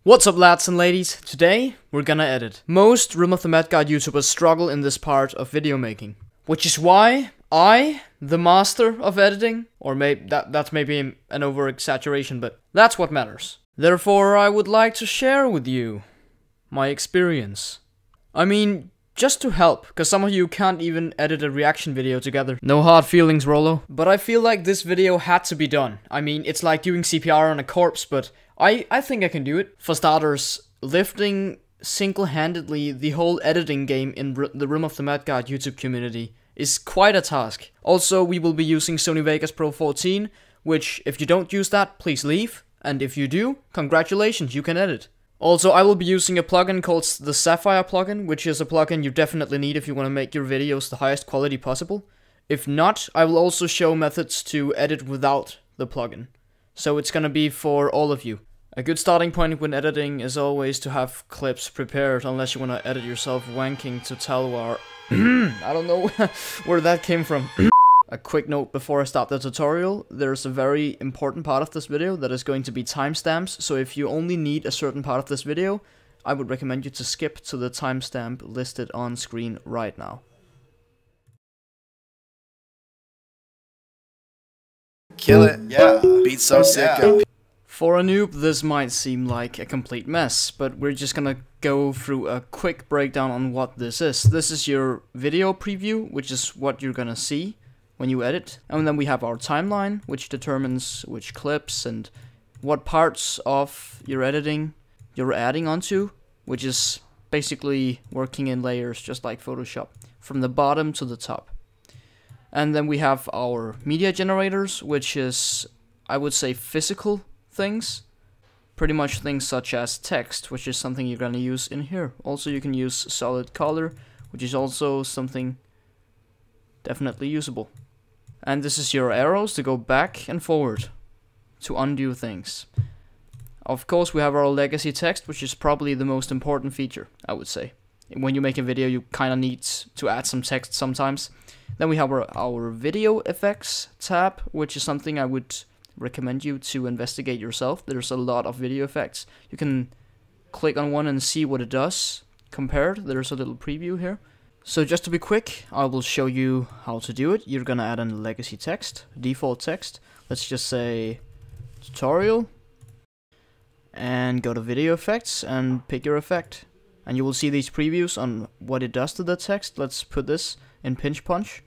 What's up, lads and ladies? Today we're gonna edit. Most Room of the Mad God YouTubers struggle in this part of video making, which is why I, the master of editing, or maybe that's maybe an over exaggeration, but that's what matters. Therefore, I would like to share with you my experience. I mean, just to help, because some of you can't even edit a reaction video together. No hard feelings, Rollo. But I feel like this video had to be done. I mean, it's like doing CPR on a corpse, but I think I can do it. For starters, lifting single-handedly the whole editing game in the Room of the Mad God YouTube community is quite a task. Also, we will be using Sony Vegas Pro 14, which, if you don't use that, please leave. And if you do, congratulations, you can edit. Also, I will be using a plugin called the Sapphire plugin, which is a plugin you definitely need if you want to make your videos the highest quality possible. If not, I will also show methods to edit without the plugin. So it's gonna be for all of you. A good starting point when editing is always to have clips prepared, unless you want to edit yourself wanking to Talwar. I don't know where that came from. A quick note before I start the tutorial, there's a very important part of this video that is going to be timestamps, so if you only need a certain part of this video, I would recommend you to skip to the timestamp listed on screen right now. Kill it, yeah. Beat so sick. Yeah. For a noob, this might seem like a complete mess, but we're just gonna go through a quick breakdown on what this is. This is your video preview, which is what you're gonna see when you edit. And then we have our timeline, which determines which clips and what parts of your editing you're adding onto, which is basically working in layers just like Photoshop, from the bottom to the top. And then we have our media generators, which is, I would say, physical things. Pretty much things such as text, which is something you're gonna use in here. Also, you can use solid color, which is also something definitely usable. And this is your arrows to go back and forward, to undo things. Of course, we have our legacy text, which is probably the most important feature, I would say. When you make a video, you kinda need to add some text sometimes. Then we have our video effects tab, which is something I would recommend you to investigate yourself. There's a lot of video effects. You can click on one and see what it does compared. There's a little preview here. So just to be quick, I will show you how to do it. You're gonna add in legacy text, default text. Let's just say tutorial, and go to video effects and pick your effect. And you will see these previews on what it does to the text. Let's put this in pinch punch,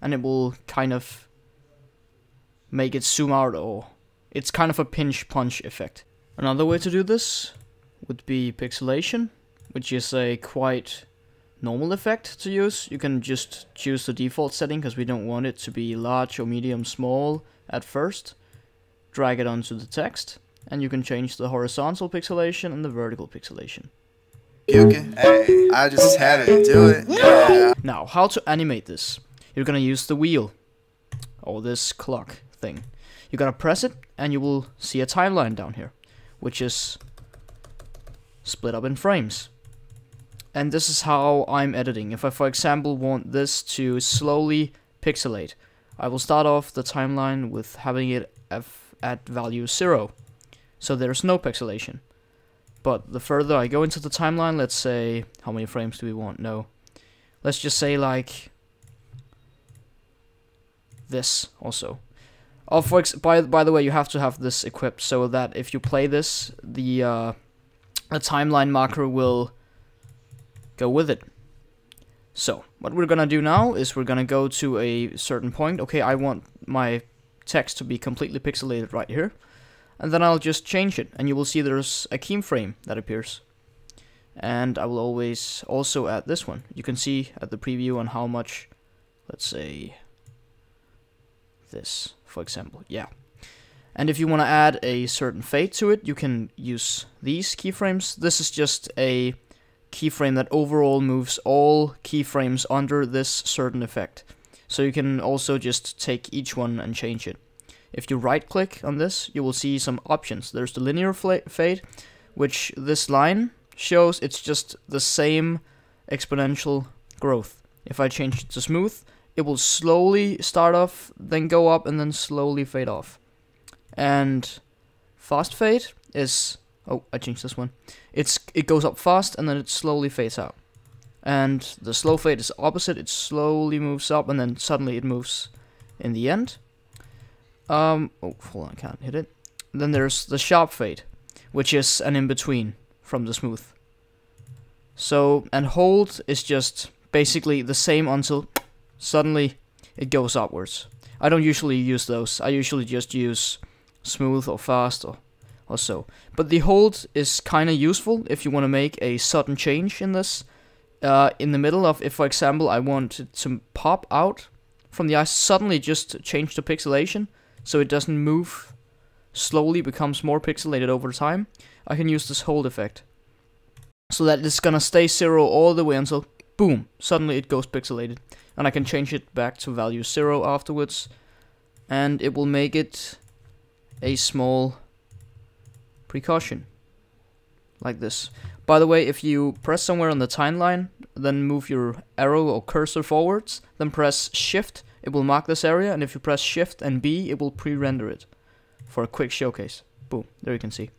and it will kind of make it zoom out, or it's kind of a pinch punch effect. Another way to do this would be pixelation, which is a quite normal effect to use. You can just choose the default setting because we don't want it to be large or medium small at first. Drag it onto the text, and you can change the horizontal pixelation and the vertical pixelation. Hey, I just had to do it. Yeah. Now, how to animate this? You're gonna use the wheel, or this clock thing. You gotta press it, and you will see a timeline down here, which is split up in frames. And this is how I'm editing. If I, for example, want this to slowly pixelate, I will start off the timeline with having it at value 0, so there's no pixelation. But the further I go into the timeline, let's say, how many frames do we want? No. Let's just say like this also. Oh, by the way, you have to have this equipped so that if you play this, the timeline marker will go with it. So, what we're gonna do now is we're gonna go to a certain point. Okay, I want my text to be completely pixelated right here. And then I'll just change it, and you will see there's a keyframe that appears. And I will always also add this one. You can see at the preview on how much, let's say, this, for example, yeah. And if you want to add a certain fade to it, you can use these keyframes. This is just a keyframe that overall moves all keyframes under this certain effect. So you can also just take each one and change it. If you right click on this, you will see some options. There's the linear fade, which this line shows it's just the same exponential growth. If I change it to smooth, it will slowly start off, then go up, and then slowly fade off. And fast fade is Oh, I changed this one. It goes up fast and then it slowly fades out. And the slow fade is opposite. It slowly moves up and then suddenly it moves in the end. Oh, hold on, I can't hit it. Then there's the sharp fade, which is an in-between from the smooth. So, and hold is just basically the same until suddenly it goes upwards. I don't usually use those. I usually just use smooth or fast or so. But the hold is kind of useful if you want to make a sudden change in this. In the middle of, if for example I want it to pop out from the eye, suddenly just change the pixelation so it doesn't move, slowly becomes more pixelated over time, I can use this hold effect. So that it's gonna stay 0 all the way until, boom, suddenly it goes pixelated. And I can change it back to value 0 afterwards. And it will make it a small precaution. Like this. By the way, if you press somewhere on the timeline, then move your arrow or cursor forwards, then press Shift, it will mark this area, and if you press Shift and B, it will pre-render it for a quick showcase. Boom, there you can see.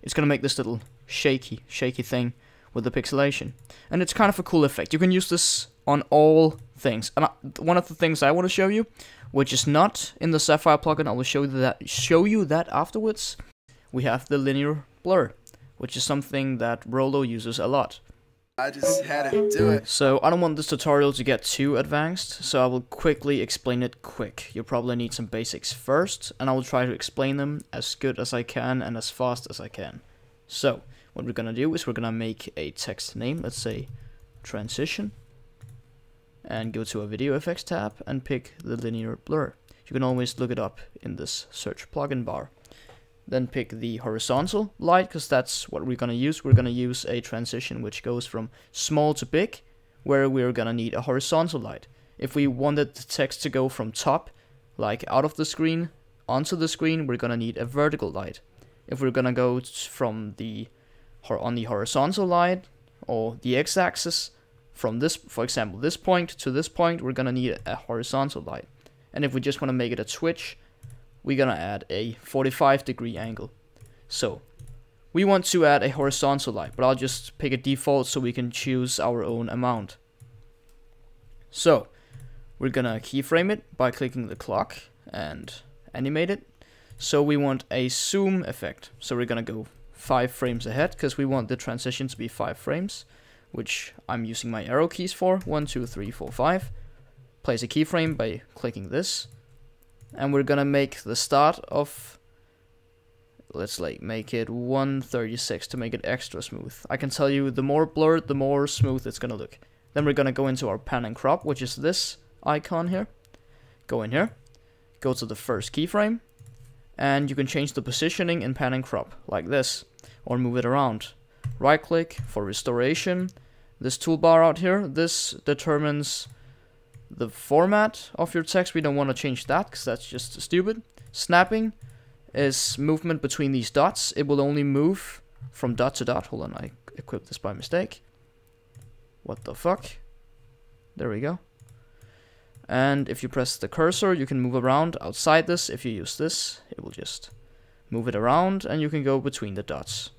It's gonna make this little shaky thing with the pixelation. And it's kind of a cool effect. You can use this on all things. And one of the things I want to show you, which is not in the Sapphire plugin, I will show you that afterwards. We have the linear blur, which is something that Rolo uses a lot. I just had to do it. So I don't want this tutorial to get too advanced, so I will quickly explain it quick. You'll probably need some basics first, and I will try to explain them as good as I can and as fast as I can. So what we're gonna do is we're gonna make a text name, let's say transition, and go to a video effects tab and pick the linear blur. You can always look it up in this search plugin bar. Then pick the horizontal light, because that's what we're gonna use. We're gonna use a transition which goes from small to big, where we're gonna need a horizontal light. If we wanted the text to go from top, like out of the screen, onto the screen, we're gonna need a vertical light. If we're gonna go from on the horizontal light, or the x-axis, from this, for example, this point to this point, we're gonna need a horizontal light. And if we just wanna make it a switch, we're gonna add a 45-degree angle. So we want to add a horizontal light, but I'll just pick a default so we can choose our own amount. So we're gonna keyframe it by clicking the clock and animate it. So we want a zoom effect. So we're gonna go 5 frames ahead because we want the transition to be 5 frames, which I'm using my arrow keys for. 1, 2, 3, 4, 5. Place a keyframe by clicking this. And we're gonna make the start of, let's like make it 136 to make it extra smooth. I can tell you the more blurred, the more smooth it's gonna look. Then we're gonna go into our pan and crop, which is this icon here. Go in here, go to the first keyframe, and you can change the positioning in pan and crop like this, or move it around. Right click for restoration. This toolbar out here, this determines the format of your text. We don't want to change that because that's just stupid. Snapping is movement between these dots. It will only move from dot to dot. Hold on, I equipped this by mistake. What the fuck? There we go. And if you press the cursor, you can move around outside this. If you use this, it will just move it around, and you can go between the dots.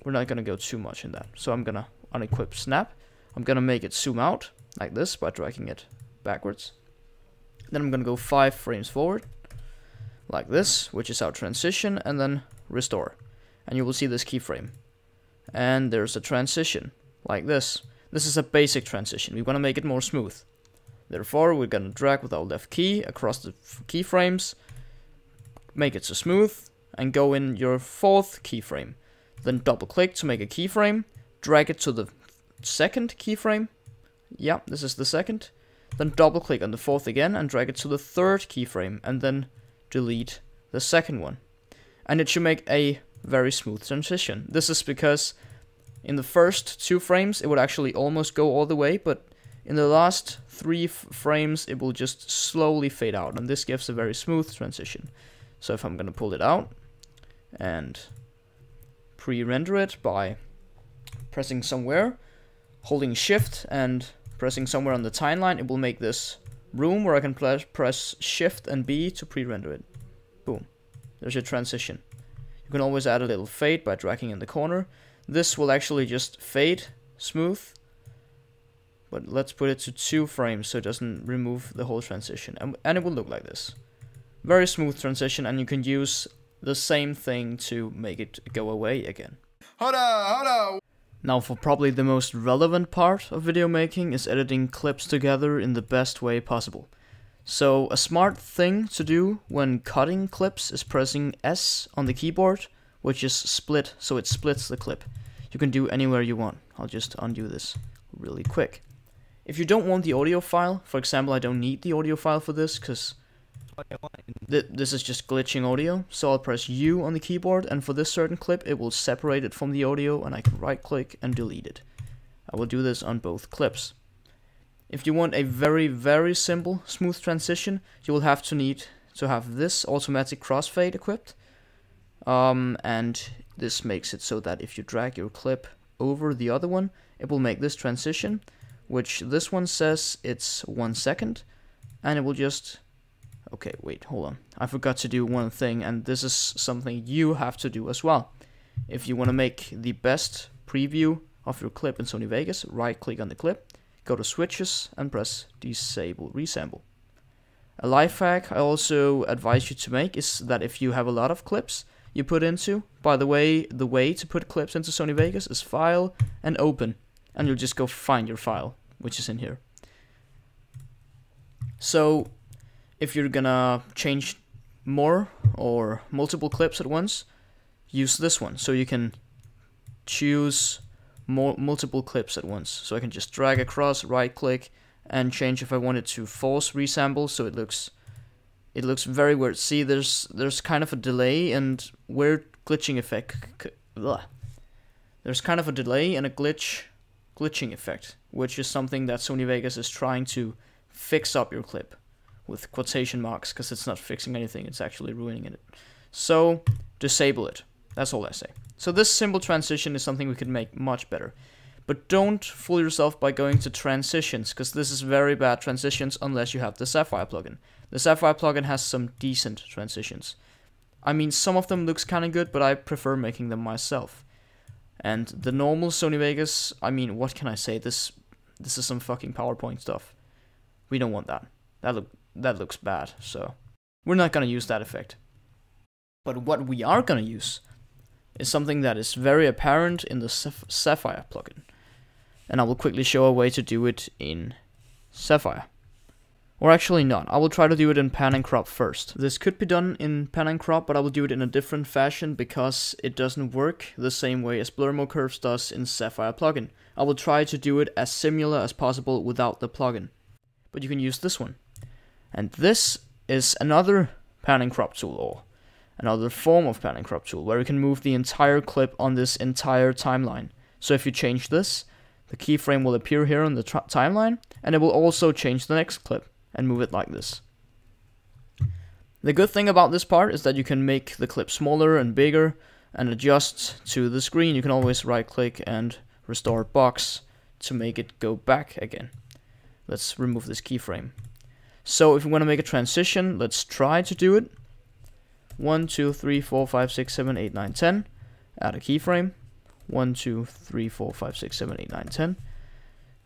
We're not going to go too much in that. So I'm going to unequip snap. I'm going to make it zoom out like this by dragging it backwards. Then I'm gonna go 5 frames forward like this, which is our transition, and then restore, and you will see this keyframe, and there's a transition like this. This is a basic transition. We want to make it more smooth, therefore we're gonna drag with our left key across the keyframes, make it so smooth, and go in your 4th keyframe, then double click to make a keyframe, drag it to the 2nd keyframe. Yeah, this is the 2nd. Then double click on the 4th again and drag it to the 3rd keyframe, and then delete the 2nd one. And it should make a very smooth transition. This is because in the first 2 frames it would actually almost go all the way, but in the last 3 frames it will just slowly fade out, and this gives a very smooth transition. So if I'm gonna pull it out and pre-render it by pressing somewhere, holding shift and pressing somewhere on the timeline, it will make this room where I can press shift and B to pre-render it. Boom. There's your transition. You can always add a little fade by dragging in the corner. This will actually just fade smooth, but let's put it to 2 frames so it doesn't remove the whole transition, and it will look like this. Very smooth transition, and you can use the same thing to make it go away again. Hold on. Now for probably the most relevant part of video making is editing clips together in the best way possible. So a smart thing to do when cutting clips is pressing S on the keyboard, which is split, so it splits the clip. You can do anywhere you want. I'll just undo this really quick. If you don't want the audio file, for example, I don't need the audio file for this because this is just glitching audio, so I'll press U on the keyboard, and for this certain clip it will separate it from the audio, and I can right click and delete it. I will do this on both clips. If you want a very simple smooth transition, you will have to have this automatic crossfade equipped, and this makes it so that if you drag your clip over the other one, it will make this transition, which this one says it's 1 second, and it will just... Okay, wait, hold on. I forgot to do one thing, and this is something you have to do as well. If you want to make the best preview of your clip in Sony Vegas, right click on the clip, go to switches, and press disable resample. A life hack I also advise you to make is that if you have a lot of clips you put into, by the way to put clips into Sony Vegas is file and open, and you'll just go find your file, which is in here. So if you're gonna change more or multiple clips at once, use this one, so you can choose multiple clips at once. So I can just drag across, right click, and change if I wanted to force resample, so it looks very weird. See, there's kind of a delay and weird glitching effect. There's kind of a delay and a glitching effect, which is something that Sony Vegas is trying to fix up your clip with quotation marks, because it's not fixing anything, it's actually ruining it. So disable it. That's all I say. So this simple transition is something we could make much better. But don't fool yourself by going to transitions, because this is very bad transitions unless you have the Sapphire plugin. The Sapphire plugin has some decent transitions. I mean, some of them looks kind of good, but I prefer making them myself. And the normal Sony Vegas, I mean, what can I say? This is some fucking PowerPoint stuff. We don't want that. That looks bad, so we're not gonna use that effect. But what we are gonna use is something that is very apparent in the Sapphire plugin, and I will quickly show a way to do it in Sapphire. Or actually not, I will try to do it in pan and crop first. This could be done in pan and crop, but I will do it in a different fashion because it doesn't work the same way as Blur Mode Curves does in Sapphire plugin. I will try to do it as similar as possible without the plugin, but you can use this one. And this is another pan and crop tool, or another form of pan and crop tool, where you can move the entire clip on this entire timeline. So if you change this, the keyframe will appear here on the timeline, and it will also change the next clip and move it like this. The good thing about this part is that you can make the clip smaller and bigger and adjust to the screen. You can always right click and restore box to make it go back again. Let's remove this keyframe. So if we want to make a transition, let's try to do it. 1, 2, 3, 4, 5, 6, 7, 8, 9, 10. Add a keyframe. 1, 2, 3, 4, 5, 6, 7, 8, 9, 10.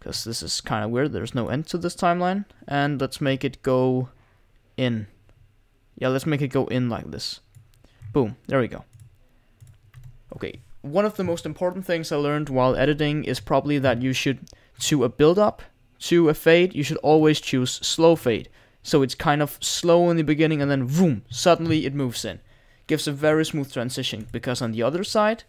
Because this is kind of weird. There's no end to this timeline. And let's make it go in. Yeah, let's make it go in like this. Boom. There we go. Okay. One of the most important things I learned while editing is probably that you should, to a build-up, to a fade, you should always choose slow fade. So it's kind of slow in the beginning and then boom, suddenly it moves in. Gives a very smooth transition, because on the other side,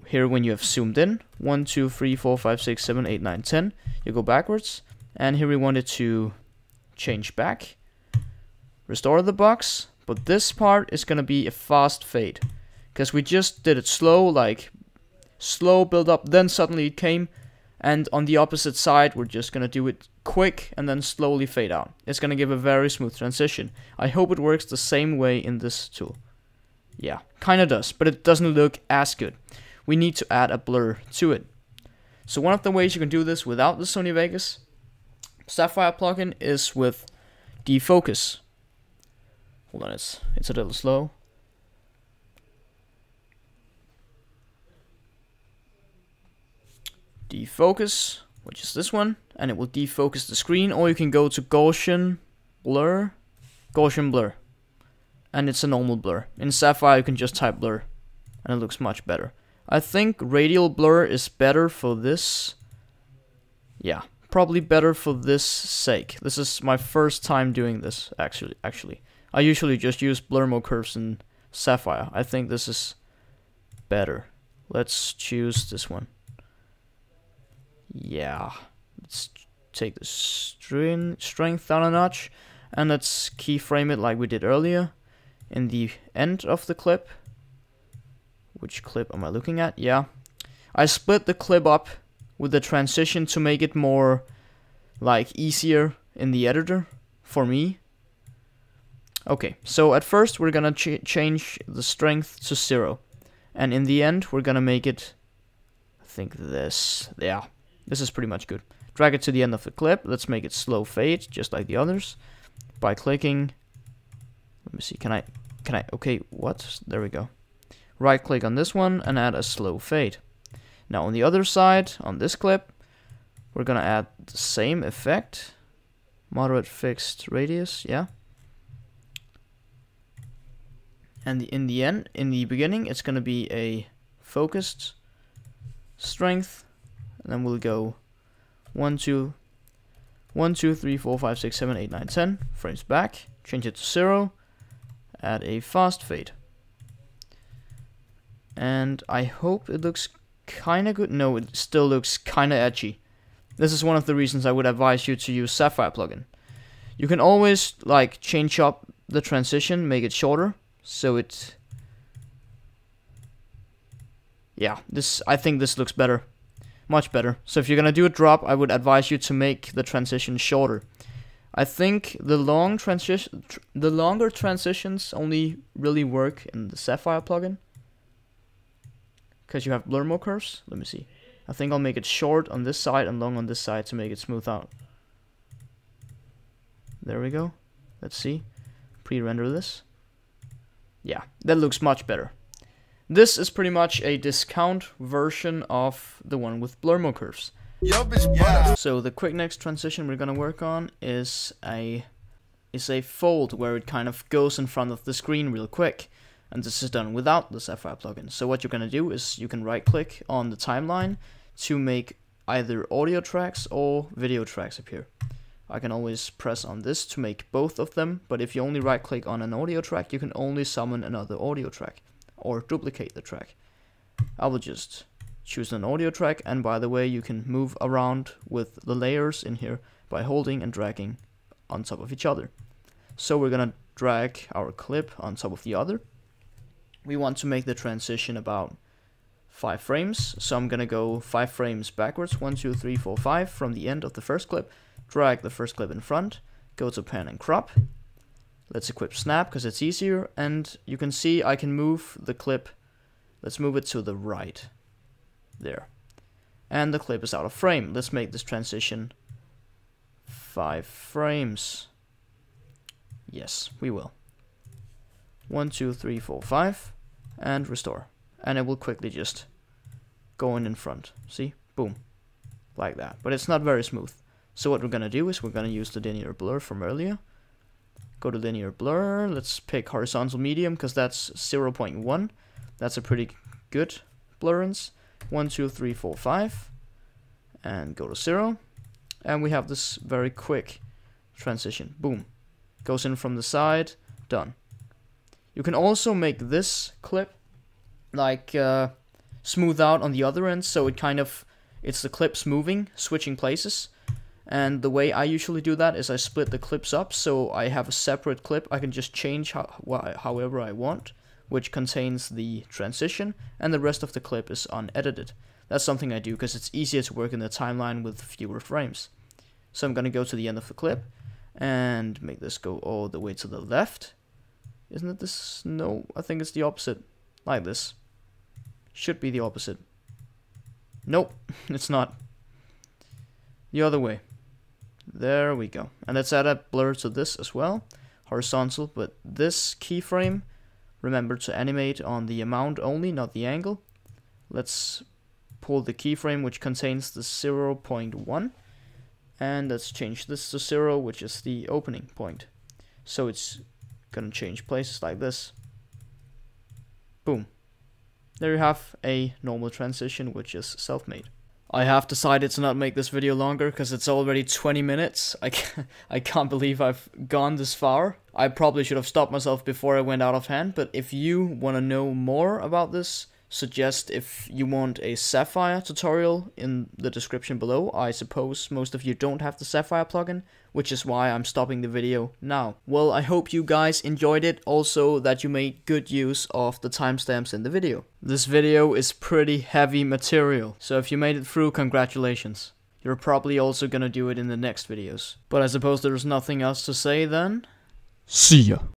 here when you have zoomed in, 1, 2, 3, 4, 5, 6, 7, 8, 9, 10, you go backwards, and here we want it to change back, restore the box, but this part is going to be a fast fade, because we just did it slow, like slow build up, then suddenly it came. And on the opposite side, we're just going to do it quick and then slowly fade out. It's going to give a very smooth transition. I hope it works the same way in this tool. Yeah, kind of does, but it doesn't look as good. We need to add a blur to it. So one of the ways you can do this without the Sony Vegas Sapphire plugin is with defocus. Hold on, it's a little slow. defocus, which is this one, and it will defocus the screen, or you can go to Gaussian blur, and it's a normal blur. In Sapphire you can just type blur, and it looks much better. I think radial blur is better for this. Yeah, probably better for this sake. This is my first time doing this, actually. I usually just use blur mode curves in Sapphire. I think this is better. Let's choose this one. Yeah, let's take the strength down a notch, and let's keyframe it like we did earlier in the end of the clip. Which clip am I looking at? Yeah, I split the clip up with the transition to make it more like easier in the editor for me. Okay, so at first we're gonna change the strength to 0, and in the end we're gonna make it, I think this, yeah, this is pretty much good. Drag it to the end of the clip. Let's make it slow fade just like the others by clicking. Let me see, can I, okay, what? There we go. Right click on this one and add a slow fade. Now on the other side, on this clip, we're gonna add the same effect. Moderate fixed radius, yeah. And in the beginning, it's gonna be a focused strength, and then we'll go 1, 2, 3, 4, 5, 6, 7, 8, 9, 10 frames back. Change it to 0. Add a fast fade. And I hope it looks kinda good. No, it still looks kinda edgy. This is one of the reasons I would advise you to use Sapphire plugin. You can always like change up the transition, make it shorter, so it, yeah, I think this looks better, much better. So if you're gonna do a drop, I would advise you to make the transition shorter. I think the longer transitions only really work in the Sapphire plugin, because you have blur mode curves. Let me see. I think I'll make it short on this side and long on this side to make it smooth out. There we go. Let's see. Pre-render this. Yeah, that looks much better. This is pretty much a discount version of the one with blur mode curves. So the quick next transition we're gonna work on is a fold where it kind of goes in front of the screen real quick. And this is done without the Sapphire plugin. So what you're gonna do is you can right click on the timeline to make either audio tracks or video tracks appear. I can always press on this to make both of them, but if you only right click on an audio track, you can only summon another audio track or duplicate the track. I will just choose an audio track, and by the way, you can move around with the layers in here by holding and dragging on top of each other. So we're gonna drag our clip on top of the other. We want to make the transition about 5 frames, so I'm gonna go 5 frames backwards, 1, 2, 3, 4, 5 from the end of the first clip, drag the first clip in front, go to pan and crop. Let's equip snap because it's easier, and you can see I can move the clip. Let's move it to the right, there. And the clip is out of frame. Let's make this transition 5 frames. Yes, we will. 1, 2, 3, 4, 5. And restore, and it will quickly just go in front. See, boom, like that. But it's not very smooth. So what we're gonna do is we're gonna use the linear blur from earlier. Go to linear blur. Let's pick horizontal medium because that's 0.1. That's a pretty good blurrance. 1, 2, 3, 4, 5, and go to 0. And we have this very quick transition. Boom, goes in from the side. Done. You can also make this clip like smooth out on the other end, so it's the clips moving, switching places. And the way I usually do that is I split the clips up, so I have a separate clip I can just change however I want, which contains the transition, and the rest of the clip is unedited. That's something I do because it's easier to work in the timeline with fewer frames. So I'm gonna go to the end of the clip and make this go all the way to the left. Isn't it this? No, I think it's the opposite. Like this. Should be the opposite. Nope, it's not. The other way. There we go. And let's add a blur to this as well. Horizontal, but this keyframe, remember to animate on the amount only, not the angle. Let's pull the keyframe which contains the 0.1, and let's change this to 0, which is the opening point. So it's gonna change places like this. Boom. There you have a normal transition which is self-made. I have decided to not make this video longer because it's already 20 minutes. I can't believe I've gone this far. I probably should have stopped myself before I went out of hand, but if you want to know more about this, suggest if you want a Sapphire tutorial in the description below. I suppose most of you don't have the Sapphire plugin, which is why I'm stopping the video now. Well, I hope you guys enjoyed it, also that you made good use of the timestamps in the video. This video is pretty heavy material, so if you made it through, congratulations. You're probably also gonna do it in the next videos. But I suppose there's nothing else to say then. See ya.